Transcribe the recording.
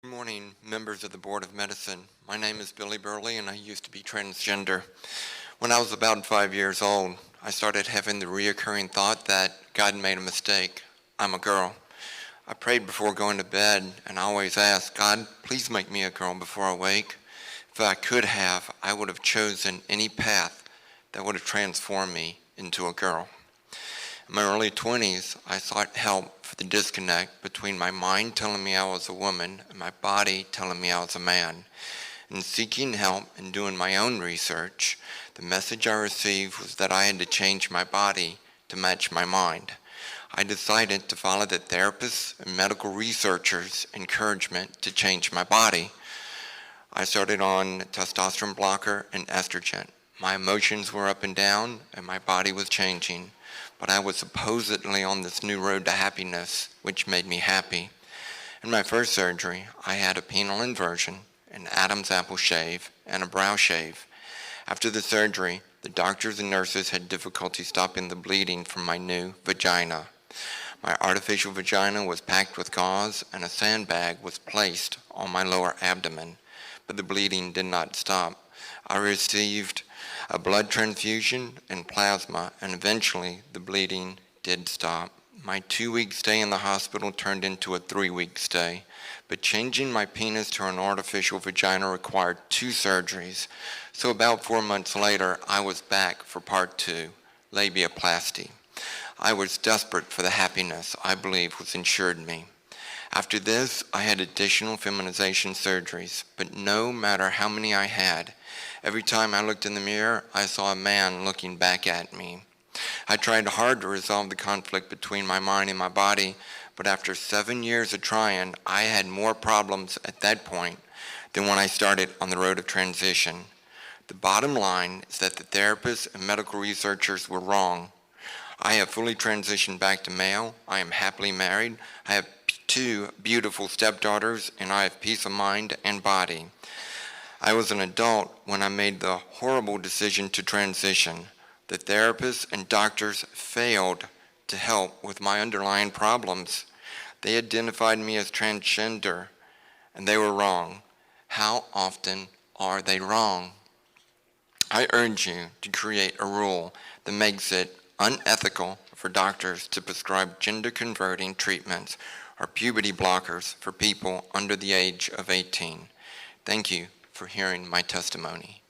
Good morning, members of the Board of Medicine. My name is Burleigh, and I used to be transgender. When I was about 5 years old, I started having the reoccurring thought that God made a mistake. I'm a girl. I prayed before going to bed, and I always asked, God, please make me a girl before I wake. If I could have, I would have chosen any path that would have transformed me into a girl. In my early 20s, I sought help for the disconnect between my mind telling me I was a woman and my body telling me I was a man. In seeking help and doing my own research, the message I received was that I had to change my body to match my mind. I decided to follow the therapists and medical researchers' encouragement to change my body. I started on testosterone blocker and estrogen. My emotions were up and down, and my body was changing. But I was supposedly on this new road to happiness, which made me happy. In my first surgery, I had a penile inversion, an Adam's apple shave, and a brow shave. After the surgery, the doctors and nurses had difficulty stopping the bleeding from my new vagina. My artificial vagina was packed with gauze, and a sandbag was placed on my lower abdomen, but the bleeding did not stop. I received a blood transfusion and plasma, and eventually the bleeding did stop. My 2-week stay in the hospital turned into a 3-week stay, but changing my penis to an artificial vagina required 2 surgeries. So about 4 months later, I was back for part 2, labiaplasty. I was desperate for the happiness I believed was insured me. After this, I had additional feminization surgeries, but no matter how many I had, every time I looked in the mirror, I saw a man looking back at me. I tried hard to resolve the conflict between my mind and my body, but after 7 years of trying, I had more problems at that point than when I started on the road of transition. The bottom line is that the therapists and medical researchers were wrong. I have fully transitioned back to male. I am happily married. I have 2 beautiful stepdaughters, and I have peace of mind and body. I was an adult when I made the horrible decision to transition. The therapists and doctors failed to help with my underlying problems. They identified me as transgender, and they were wrong. How often are they wrong? I urge you to create a rule that makes it unethical for doctors to prescribe gender-converting treatments or puberty blockers for people under the age of 18. Thank you for hearing my testimony.